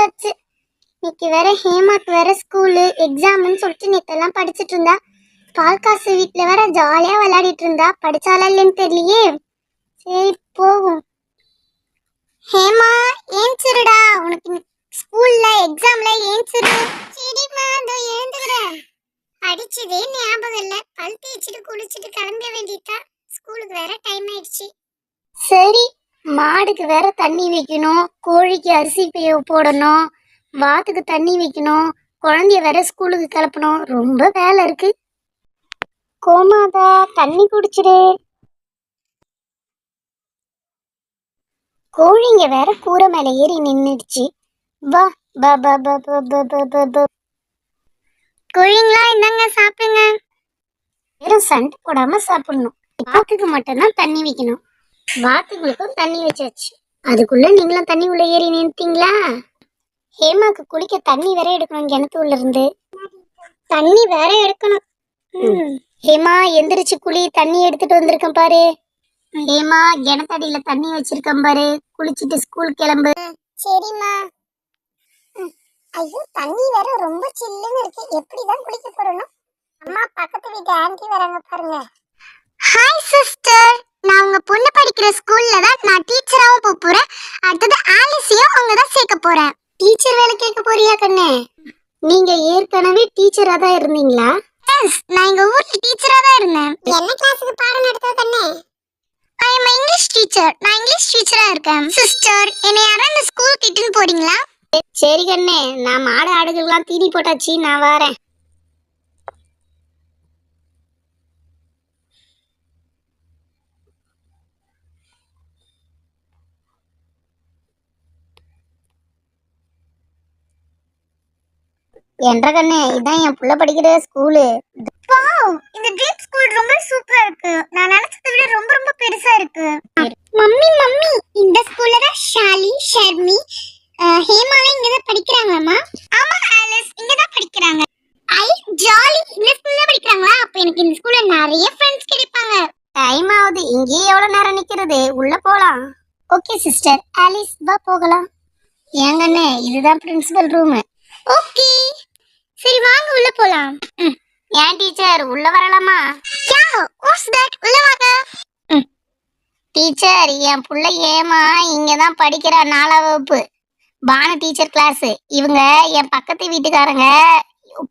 ஆரம்பிச்சாச்சு. இன்னைக்கு வேற ஹேமாக்கு வேற ஸ்கூலு எக்ஸாம்னு சொல்லிட்டு நேத்தெல்லாம் படிச்சுட்டு இருந்தா. பால்காசு வீட்டுல வேற ஜாலியா விளையாடிட்டு இருந்தா. படிச்சாலா இல்லைன்னு தெரியலையே. சரி போகும். ஹேமா ஏஞ்சிருடா, உனக்கு ஸ்கூல்ல எக்ஸாம்ல ஏஞ்சிரு. சரிம்மா அதோ எழுந்துக்கிறேன். படிச்சதே ஞாபகம் இல்ல. பல் தேய்ச்சிட்டு குளிச்சுட்டு கிளம்ப வேண்டியதா. ஸ்கூலுக்கு வேற டைம் ஆயிடுச்சு. சரி, மாடுக்கு வேற தண்ணி வைக்கணும், கோழிக்கு அரிசி போடணும், வாத்துக்கு தண்ணி வைக்கணும், குழந்தைய வேற ஸ்கூலுக்கு கிளப்பணும். ரொம்ப வேலை இருக்கு. கோமாதா தண்ணி குடிச்சிடு. கோழிங்க வேற கூரை மேல ஏறி நின்னுடுச்சு. வா பா பா பா பா பா பா பா பா. கோழிங்களா என்னங்க சாப்பிடுங்க. வெறும் சண்டை போடாம சாப்பிடணும். வாத்துக்கு மட்டும்தான் தண்ணி வைக்கணும். வாத்துங்களுக்கும் தண்ணி வச்சாச்சு. அதுக்குள்ள நீங்களும் தண்ணி உள்ள ஏறி நின்றுட்டீங்களா? ஹேமாக்கு குளிக்க தண்ணி வேற எடுக்கணும். கிணத்து உள்ள இருந்து தண்ணி வேற எடுக்கணும். ஹேமா எந்திரிச்சு குளி, தண்ணி எடுத்துட்டு வந்திருக்கேன் பாரு. ஹேமா கிணத்தடியில தண்ணி வச்சிருக்கேன் பாரு, குளிச்சுட்டு ஸ்கூல் கிளம்பு. சரிம்மா. ஐயோ தண்ணி வேற ரொம்ப சில்லுன்னு இருக்கு. எப்படிதான் குளிக்க போறணும்? அம்மா பக்கத்து வீட்டு ஆன்ட்டி வராங்க பாருங்க. ஹாய் சிஸ்டர், நான் உங்க பொண்ணு படிக்கிற ஸ்கூல்ல தான் நான் டீச்சராவும் போறேன். அடுத்தது ஆலிஸையும் அங்க தான் சேர்க்க போறேன். டீச்சர் வேலை கேட்க போறியா கண்ணே? நீங்க ஏற்கனவே டீச்சரா தான் இருந்தீங்களா? எஸ், நான் எங்க ஊர்ல டீச்சரா தான் இருந்தேன். என்ன கிளாஸுக்கு பாடம் நடத்துற கண்ணே? ஐ அம் இங்கிலீஷ் டீச்சர். நான் இங்கிலீஷ் டீச்சரா இருக்கேன். சிஸ்டர், என்னை யாரும் இந்த ஸ்கூல் கிட்டன்னு போறீங்களா? சரி கண்ணே, நான் மாடு ஆடுகள்லாம் தீனி போட்டாச்சு, நான் வரேன். என்ற கண்ணே, இதான் என் புள்ள படிக்கிற ஸ்கூலு. வாவ், இந்த ட்ரீம் ஸ்கூல் ரொம்ப சூப்பரா இருக்கு. நான் நினைச்சதை விட ரொம்ப ரொம்ப பெருசா இருக்கு. மம்மி மம்மி, இந்த ஸ்கூல்ல தான் ஷாலி, ஷர்மி, ஹேமாலாம் இங்க தான் படிக்கறாங்கம்மா. ஆமா ஆலிஸ், இங்க தான் படிக்கறாங்க. ஐ ஜாலி, இந்த ஸ்கூல்ல படிக்கறாங்களா? அப்ப எனக்கு இந்த ஸ்கூல்ல நிறைய ஃப்ரெண்ட்ஸ் கிடைப்பாங்க. டைம் ஆகுது, இங்கே எவ்வளவு நேரம் நிக்கிறது? உள்ள போலாம். Okay sister. ஆலிஸ் வா போகலாம். ஏங்கண்ணே, இதுதான் பிரின்சிபல் ரூம். ஓகே சரி வாங்க உள்ள போலாம். ஏன் டீச்சர் உள்ள வரலாமா? யா, வாட்ஸ் தட்? உள்ள வாங்க. டீச்சர், என் புள்ள ஏமா இங்க தான் படிக்கிற 4ஆம் வகுப்பு. Banu teacher class. இவங்க என் பக்கத்து வீட்டுக்காரங்க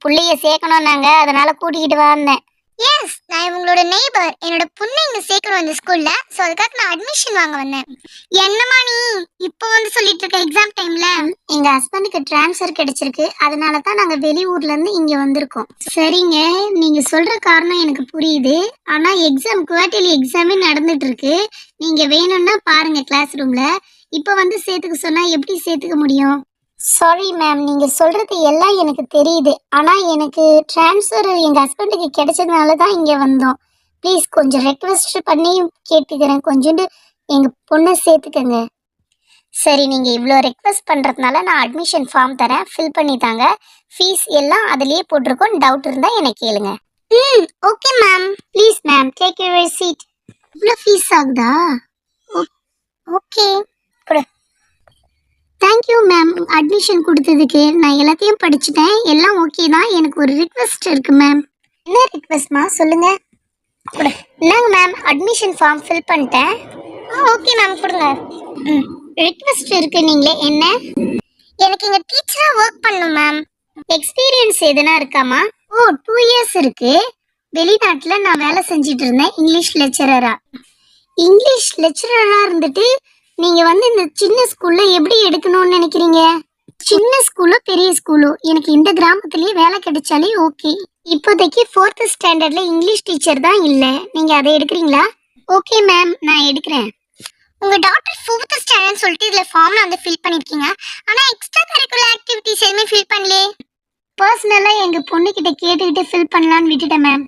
புள்ளைய சேர்க்கணும்னாங்க, அதனால கூட்டிக்கிட்டு வந்தேன். எஸ், நான் இவங்களோட நெய்பர். என்னோட பொண்ணு இங்க சேர்க்கணும் இந்த ஸ்கூல்ல. சோ அதுக்காக நான் அட்மிஷன் வாங்க வந்தேன். என்னமா நீ இப்போ வந்து சொல்லிட்டு இருக்க? எக்ஸாம் டைம்ல எங்க ஹஸ்பண்டுக்கு ட்ரான்ஸ்ஃபர் கிடைச்சிருக்கு, அதனால தான் நாங்க வெளியூர்ல இருந்து இங்க வந்திருக்கோம். சரிங்க, நீங்க சொல்ற காரணம் எனக்கு புரியுது. ஆனா எக்ஸாம் குவார்டர்லி எக்ஸாமே நடந்துட்டு இருக்கு. நீங்க வேணும்னா பாருங்க கிளாஸ் ரூம்ல. இப்போ வந்து சேர்த்துக்க சொன்னா எப்படி சேர்த்துக்க முடியும்? சாரி மேம், நீங்க சொல்றது எல்லாம் எனக்கு தெரியுது. ஆனா எனக்கு ட்ரான்ஸ்ஃபர் எங்க ஹஸ்பண்டுக்கு கிடைச்சதுனால தான் இங்க வந்தோம். ப்ளீஸ் கொஞ்சம் ரெக்வெஸ்ட் பண்ணி கேட்டுக்கிறேன், கொஞ்சோண்டு எங்க பொண்ணை சேர்த்துக்கங்க. சரி, நீங்க இவ்வளோ ரெக்வெஸ்ட் பண்றதுனால நான் அட்மிஷன் ஃபார்ம் தரேன், ஃபில் பண்ணி தாங்க. ஃபீஸ் எல்லாம் அதுலயே போட்டிருக்கோம். டவுட் இருந்தா என்ன கேளுங்க. Okay ma'am. Please ma'am, take your seat. இவ்வளோ ஃபீஸ் ஆகுதா? ஓகே, கொடு. தேங்க்யூ மேம், அட்மிஷன் கொடுத்ததுக்கு. நான் எல்லாத்தையும் படிச்சுட்டேன், எல்லாம் ஓகே தான். எனக்கு ஒரு ரிக்வெஸ்ட் இருக்கு மேம். என்ன ரிக்வெஸ்ட்மா? சொல்லுங்க. என்னங்க மேம், அட்மிஷன் ஃபார்ம் ஃபில் பண்ணிட்டேன். ஓகே மேம், கொடுங்க. ரிக்வெஸ்ட் இருக்கு. நீங்களே என்ன? எனக்கு இங்கே டீச்சராக ஒர்க் பண்ணணும் மேம். எக்ஸ்பீரியன்ஸ் எதுனா இருக்காமா? ஓ, 2 இயர்ஸ் இருக்கு. வெளிநாட்டில் நான் வேலை செஞ்சுட்டு இருந்தேன் இங்கிலீஷ் லெக்சரரா. இங்கிலீஷ் லெக்சரரா இருந்துட்டு நீங்க வந்து இந்த சின்ன ஸ்கூல்ல எப்படி எடுக்கணும்னு நினைக்கிறீங்க? சின்ன ஸ்கூலோ பெரிய ஸ்கூலோ, எனக்கு இந்த கிராமத்திலேயே வேலை கிடைச்சாலே ஓகே. இப்போதைக்கு 4th ஸ்டாண்டர்ட்ல இங்கிலீஷ் டீச்சர் தான் இல்ல. நீங்க அதை எடுக்கிறீங்களா? ஓகே மேம், நான் எடுக்கிறேன். உங்க டாட்டர் 4th ஸ்டாண்டர்ட்னு சொல்லிட்டு இதுல ஃபார்ம்ல வந்து ஃபில் பண்ணிருக்கீங்க. ஆனா எக்ஸ்ட்ரா கரிக்குலர் ஆக்டிவிட்டிஸ் எதுவுமே ஃபில் பண்ணலே. பர்சனலா எங்க பொண்ணு கிட்ட கேட்டுக்கிட்டு ஃபில் பண்ணலான்னு விட்டுட்டேன் மேம்.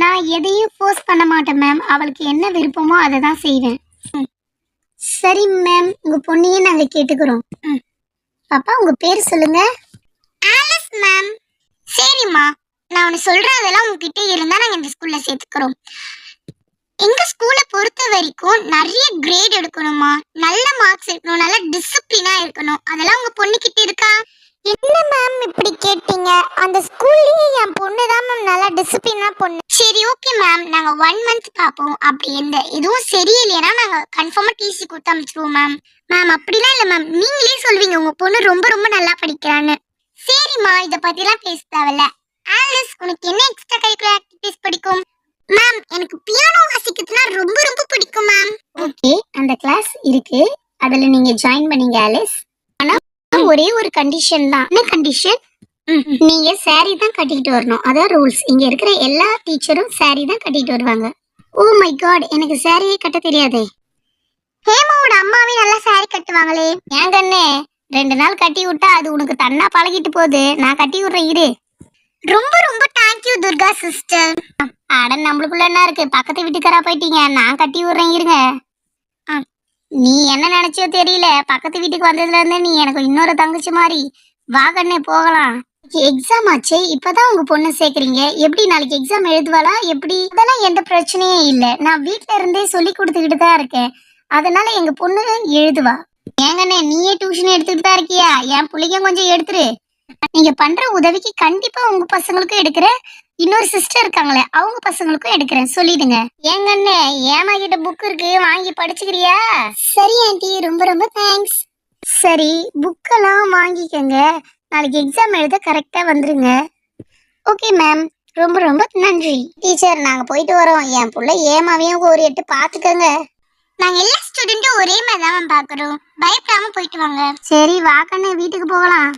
நான் எதையும் ஃபோர்ஸ் பண்ண மாட்டேன் மேம். அவளுக்கு என்ன விருப்பமோ அதை தான் செய்வேன். சரி மேம், உங்க பொண்ணையே நாங்க கேட்டுக்கிறோம். பாப்பா, உங்க பேர் சொல்லுங்க. Alice ma'am. சரிம்மா, நான் உன்னை சொல்றேன், அதெல்லாம் உங்ககிட்ட இருந்தா நாங்க இந்த ஸ்கூல்ல சேர்த்துக்கிறோம். எங்க ஸ்கூலை பொறுத்த வரைக்கும் நிறைய கிரேட் எடுக்கணுமா, நல்ல மார்க்ஸ் எடுக்கணும், நல்ல டிசிப்ளினா இருக்கணும். அதெல்லாம் உங்க பொண்ணு கிட்ட இருக்கா? என்ன மேம் இப்படி கேட்டீங்க? அந்த ஸ்கூல்லயே என் பொண்ணு தான் மேம் நல்லா டிசிப்ளினா பொண்ணு. சரி ஓகே மேம், நாங்க 1 மந்த் பாப்போம். அப்படி எந்த எதுவும் சரியில்லைனா நாங்க கன்ஃபார்மா டிசி கொடுத்து அனுப்பிச்சிருவோம் மேம். மேம் அப்படிலாம் இல்ல மேம், நீங்களே சொல்வீங்க உங்க பொண்ணு ரொம்ப ரொம்ப நல்லா படிக்கிறான்னு. சரிம்மா, இத பத்திலாம் பேச தேவையில்ல. ஆலிஸ், உனக்கு என்ன எக்ஸ்ட்ரா கரிக்குலர் ஆக்டிவிட்டீஸ் பிடிக்கும்? மேம் எனக்கு பியானோ வாசிக்கிறதுனா ரொம்ப ரொம்ப பிடிக்கும் மேம். ஓகே, அந்த கிளாஸ் இருக்கு, அதுல நீங்க ஜாயின் பண்ணீங்க ஆலிஸ். ஆனா ஒரே ஒரு கண்டிஷன் தான். என்ன கண்டிஷன்? நீங்க saree தான் கட்டிட்டு வரணும், அதான் ரூல்ஸ். இங்க இருக்கிற எல்லா டீச்சரும் saree தான் கட்டிட்டு வருவாங்க. ஓ மை காட், எனக்கு சாரியே கட்ட தெரியாதே. ஹேமாவோட அம்மாவே நல்லா saree கட்டுவாங்களே. ஏன் கண்ணே, 2 நாள் கட்டி விட்டா அது உனக்கு தன்னா பழகிட்டு போகுது. நான் கட்டி விடுறேன் இரு. ரொம்ப ரொம்ப தேங்க் யூ துர்கா சிஸ்டர். அட நம்மளுக்குள்ள என்ன இருக்கு, பக்கத்து வீட்டுக்காரா போயிட்டீங்க, நான் கட்டி விடுறேன் இருங்க. நீ என்ன நினைச்சோ தெரியல, பக்கத்து வீட்டுக்கு வந்ததுல இருந்து நீ எனக்கு இன்னொரு தங்கச்சி மாதிரி. வா கண்ணே போகலாம். எக்ஸாம் ஆச்சே, இப்பதான் உங்க பொண்ணு சேர்க்கறீங்க. எப்படி நாளைக்கு எக்ஸாம் எழுதுவாளா எப்படி? அதெல்லாம் எந்த பிரச்சனையும் இல்ல, நான் வீட்ல இருந்தே சொல்லி கொடுத்துக்கிட்டு தான் இருக்கேன். அதனால எங்க பொண்ணு எழுதுவா. ஏங்கண்ணே, நீயே டியூஷன் எடுத்துக்கிட்டு தான் இருக்கியா? என் பிள்ளைங்க கொஞ்சம் எடுத்துரு. நீங்க பண்ற உதவிக்கு கண்டிப்பா உங்க பசங்களுக்கும் எடுக்கிறேன், இன்னொரு சிஸ்டர் இருக்காங்களே அவங்க பசங்களுக்கும் எடுக்கிறேன், சொல்லிடுங்க. ஏங்கண்ணே, ஏமா கிட்ட புக் இருக்கு, வாங்கி படிச்சுக்கிறியா? சரி ஆண்டி, ரொம்ப ரொம்ப தேங்க்ஸ். சரி, புக்கெல்லாம் வாங்கிக்கங்க, நாளைக்கு எக்ஸாம் எழுத கரெக்டா வந்துருங்க. ஓகே மேம், ரொம்ப ரொம்ப நன்றி. டீச்சர், நாங்க போயிட்டு வரோம். என் புள்ள ஏமாவையும் ஒரு எட்டு பாத்துக்கங்க. நாங்க எல்லா ஸ்டூடெண்ட்டும் ஒரே மாதிரி தான் பாக்குறோம், பயப்படாம போயிட்டு வாங்க. சரி வாக்கண்ணே, வீட்டுக்கு போகலாம்.